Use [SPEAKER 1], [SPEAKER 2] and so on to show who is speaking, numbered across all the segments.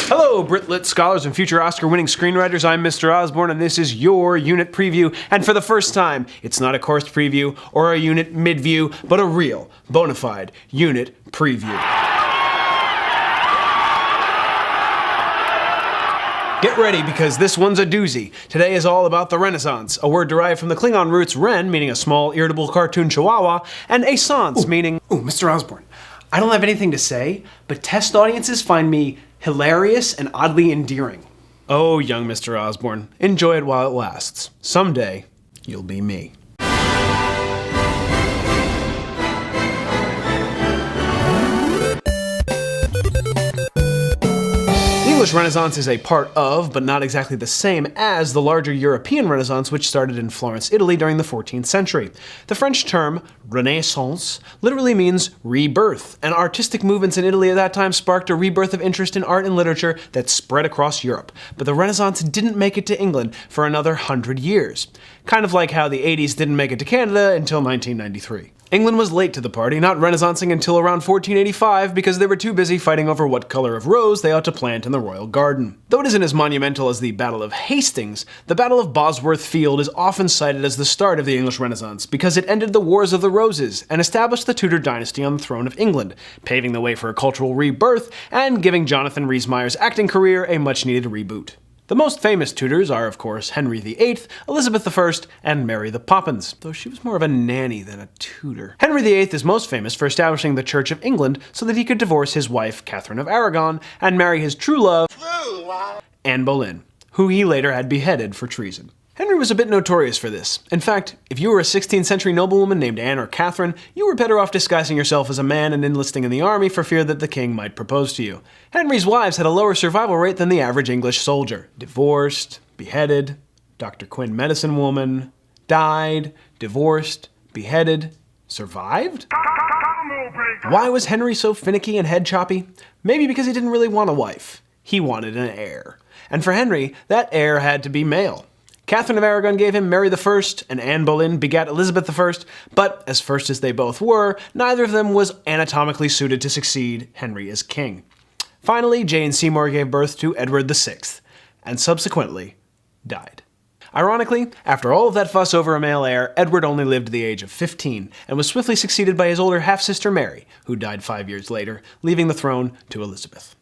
[SPEAKER 1] Hello, Brit-Lit scholars and future Oscar-winning screenwriters. I'm Mr. Osborne, and this is your unit preview. And for the first time, it's not a course preview or a unit mid-view, but a real, bona fide unit preview. Get ready, because this one's a doozy. Today is all about the Renaissance, a word derived from the Klingon roots ren, meaning a small, irritable cartoon chihuahua, and essence, meaning...
[SPEAKER 2] Ooh, Mr. Osborne, I don't have anything to say, but test audiences find me hilarious and oddly endearing.
[SPEAKER 1] Oh, young Mr. Osborne, enjoy it while it lasts. Someday, you'll be me. The English Renaissance is a part of, but not exactly the same as, the larger European Renaissance, which started in Florence, Italy during the 14th century. The French term Renaissance literally means rebirth, and artistic movements in Italy at that time sparked a rebirth of interest in art and literature that spread across Europe. But the Renaissance didn't make it to England for another 100 years. Kind of like how the 80s didn't make it to Canada until 1993. England was late to the party, not renaissancing until around 1485 because they were too busy fighting over what color of rose they ought to plant in the royal garden. Though it isn't as monumental as the Battle of Hastings, the Battle of Bosworth Field is often cited as the start of the English Renaissance because it ended the Wars of the Roses and established the Tudor dynasty on the throne of England, paving the way for a cultural rebirth and giving Jonathan Rhys-Meyer's acting career a much-needed reboot. The most famous Tudors are, of course, Henry VIII, Elizabeth I, and Mary the Poppins, though she was more of a nanny than a Tudor. Henry VIII is most famous for establishing the Church of England so that he could divorce his wife, Catherine of Aragon, and marry his true love, Anne Boleyn, who he later had beheaded for treason. Henry was a bit notorious for this. In fact, if you were a 16th century noblewoman named Anne or Catherine, you were better off disguising yourself as a man and enlisting in the army for fear that the king might propose to you. Henry's wives had a lower survival rate than the average English soldier. Divorced, beheaded, Dr. Quinn medicine woman, died, divorced, beheaded, survived? Why was Henry so finicky and head choppy? Maybe because he didn't really want a wife. He wanted an heir. And for Henry, that heir had to be male. Catherine of Aragon gave him Mary I, and Anne Boleyn begat Elizabeth I, but as first as they both were, neither of them was anatomically suited to succeed Henry as king. Finally, Jane Seymour gave birth to Edward VI, and subsequently died. Ironically, after all of that fuss over a male heir, Edward only lived to the age of 15, and was swiftly succeeded by his older half-sister Mary, who died 5 years later, leaving the throne to Elizabeth.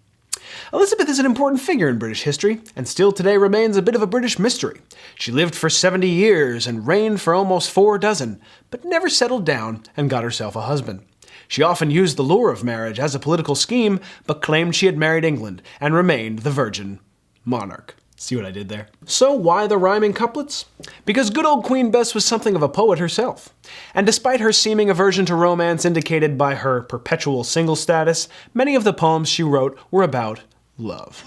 [SPEAKER 1] Elizabeth is an important figure in British history, and still today remains a bit of a British mystery. She lived for 70 years and reigned for almost 4 dozen, but never settled down and got herself a husband. She often used the lure of marriage as a political scheme, but claimed she had married England and remained the virgin monarch. See what I did there? So why the rhyming couplets? Because good old Queen Bess was something of a poet herself. And despite her seeming aversion to romance indicated by her perpetual single status, many of the poems she wrote were about love.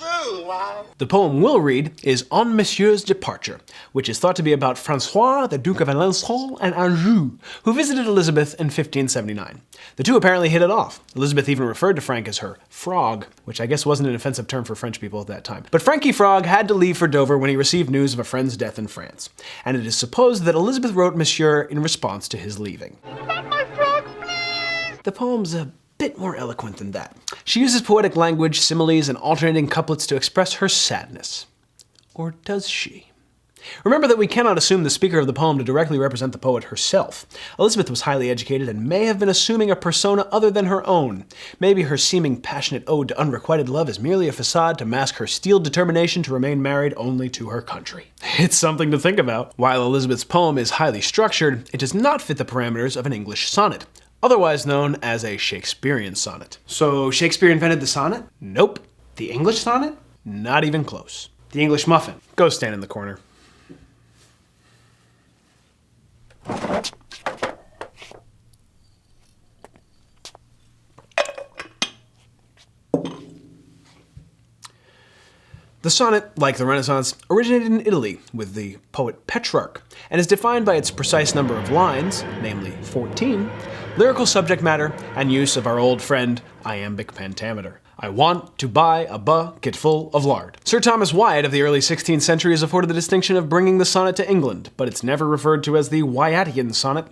[SPEAKER 1] The poem we'll read is On Monsieur's Departure, which is thought to be about Francois, the Duke of Alençon and Anjou, who visited Elizabeth in 1579. The two apparently hit it off. Elizabeth even referred to Frank as her frog, which I guess wasn't an offensive term for French people at that time. But Frankie Frog had to leave for Dover when he received news of a friend's death in France, and it is supposed that Elizabeth wrote Monsieur in response to his leaving. Not my frogs, please! The poem's a bit more eloquent than that. She uses poetic language, similes, and alternating couplets to express her sadness. Or does she? Remember that we cannot assume the speaker of the poem to directly represent the poet herself. Elizabeth was highly educated and may have been assuming a persona other than her own. Maybe her seeming passionate ode to unrequited love is merely a facade to mask her steeled determination to remain married only to her country. It's something to think about. While Elizabeth's poem is highly structured, it does not fit the parameters of an English sonnet, otherwise known as a Shakespearean sonnet.
[SPEAKER 2] So Shakespeare invented the sonnet?
[SPEAKER 1] Nope.
[SPEAKER 2] The English sonnet?
[SPEAKER 1] Not even close.
[SPEAKER 2] The English muffin?
[SPEAKER 1] Go stand in the corner. The sonnet, like the Renaissance, originated in Italy with the poet Petrarch, and is defined by its precise number of lines, namely 14, lyrical subject matter, and use of our old friend, iambic pentameter. I want to buy a bucket full of lard. Sir Thomas Wyatt of the early 16th century is afforded the distinction of bringing the sonnet to England, but it's never referred to as the Wyattian sonnet.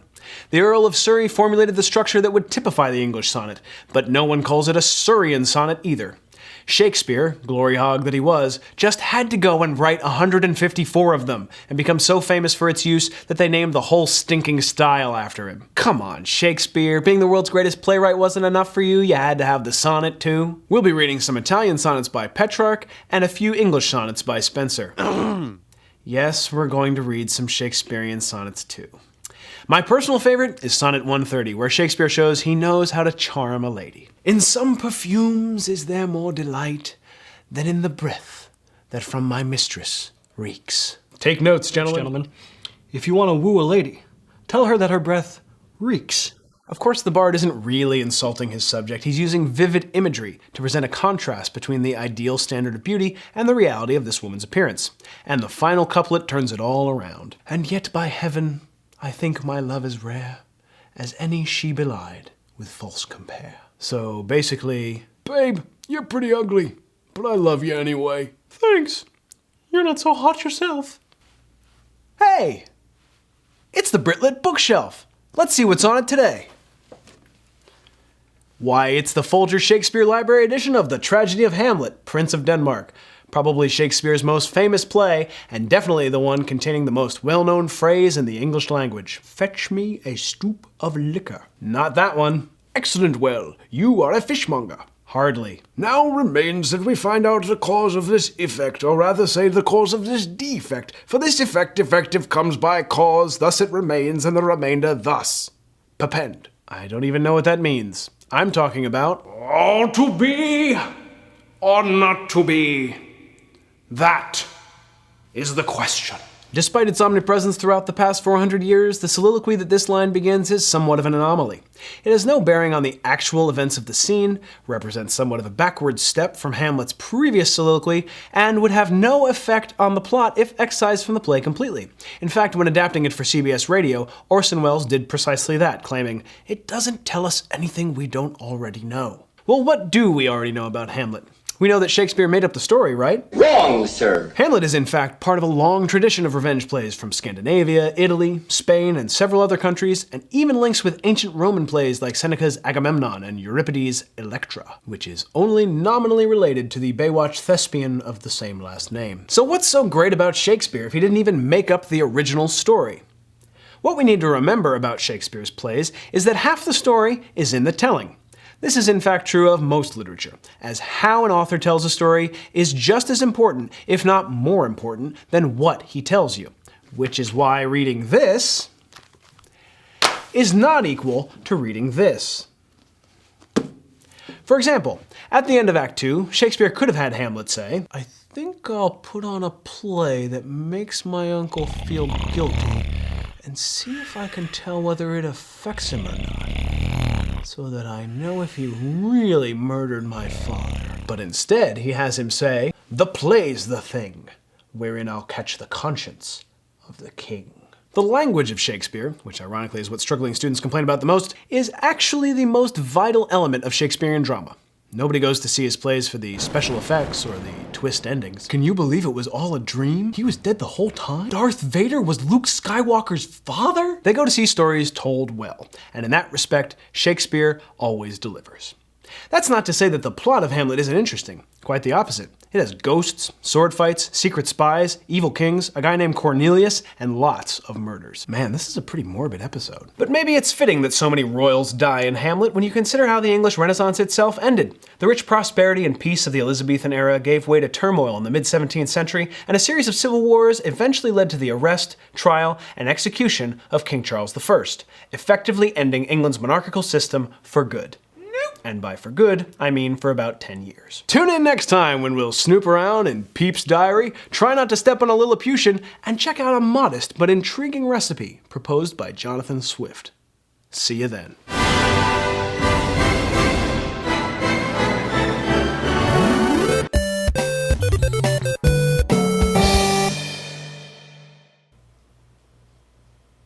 [SPEAKER 1] The Earl of Surrey formulated the structure that would typify the English sonnet, but no one calls it a Surreyan sonnet either. Shakespeare, glory hog that he was, just had to go and write 154 of them and become so famous for its use that they named the whole stinking style after him. Come on, Shakespeare, being the world's greatest playwright wasn't enough for you? You had to have the sonnet too? We'll be reading some Italian sonnets by Petrarch and a few English sonnets by Spenser. Yes, we're going to read some Shakespearean sonnets too. My personal favorite is Sonnet 130, where Shakespeare shows he knows how to charm a lady. In some perfumes is there more delight than in the breath that from my mistress reeks. Take notes, gentlemen.
[SPEAKER 3] If you want to woo a lady, tell her that her breath reeks.
[SPEAKER 1] Of course, the bard isn't really insulting his subject. He's using vivid imagery to present a contrast between the ideal standard of beauty and the reality of this woman's appearance. And the final couplet turns it all around. And yet by heaven, I think my love is rare, as any she belied with false compare. So basically, babe, you're pretty ugly, but I love you anyway. Thanks. You're not so hot yourself. Hey, it's the Britlit bookshelf. Let's see what's on it today. Why, it's the Folger Shakespeare Library edition of The Tragedy of Hamlet, Prince of Denmark. Probably Shakespeare's most famous play, and definitely the one containing the most well-known phrase in the English language. Fetch me a stoup of liquor. Not that one. Excellent well, you are a fishmonger. Hardly. Now remains that we find out the cause of this effect, or rather say the cause of this defect. For this effect defective comes by cause, thus it remains, and the remainder thus. Perpend. I don't even know what that means. I'm talking about all to be or not to be. That is the question. Despite its omnipresence throughout the past 400 years, the soliloquy that this line begins is somewhat of an anomaly. It has no bearing on the actual events of the scene, represents somewhat of a backward step from Hamlet's previous soliloquy, and would have no effect on the plot if excised from the play completely. In fact, when adapting it for CBS Radio, Orson Welles did precisely that, claiming, "It doesn't tell us anything we don't already know." Well, what do we already know about Hamlet? We know that Shakespeare made up the story, right?
[SPEAKER 4] Wrong, sir.
[SPEAKER 1] Hamlet is in fact part of a long tradition of revenge plays from Scandinavia, Italy, Spain, and several other countries, and even links with ancient Roman plays like Seneca's Agamemnon and Euripides' Electra, which is only nominally related to the Baywatch thespian of the same last name. So what's so great about Shakespeare if he didn't even make up the original story? What we need to remember about Shakespeare's plays is that half the story is in the telling. This is in fact true of most literature, as how an author tells a story is just as important, if not more important, than what he tells you. Which is why reading this is not equal to reading this. For example, at the end of Act 2, Shakespeare could have had Hamlet say, "I think I'll put on a play that makes my uncle feel guilty and see if I can tell whether it affects him or not, so that I know if he really murdered my father." But instead, he has him say, "The play's the thing, wherein I'll catch the conscience of the king." The language of Shakespeare, which ironically is what struggling students complain about the most, is actually the most vital element of Shakespearean drama. Nobody goes to see his plays for the special effects or the twist endings. Can you believe it was all a dream? He was dead the whole time? Darth Vader was Luke Skywalker's father? They go to see stories told well, and in that respect, Shakespeare always delivers. That's not to say that the plot of Hamlet isn't interesting. Quite the opposite. It has ghosts, sword fights, secret spies, evil kings, a guy named Cornelius, and lots of murders. Man, this is a pretty morbid episode. But maybe it's fitting that so many royals die in Hamlet when you consider how the English Renaissance itself ended. The rich prosperity and peace of the Elizabethan era gave way to turmoil in the mid-17th century, and a series of civil wars eventually led to the arrest, trial, and execution of King Charles I, effectively ending England's monarchical system for good. And by for good, I mean for about 10 years. Tune in next time when we'll snoop around in Peep's diary, try not to step on a Lilliputian, and check out a modest but intriguing recipe proposed by Jonathan Swift. See you then.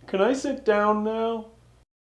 [SPEAKER 1] Can I sit down now?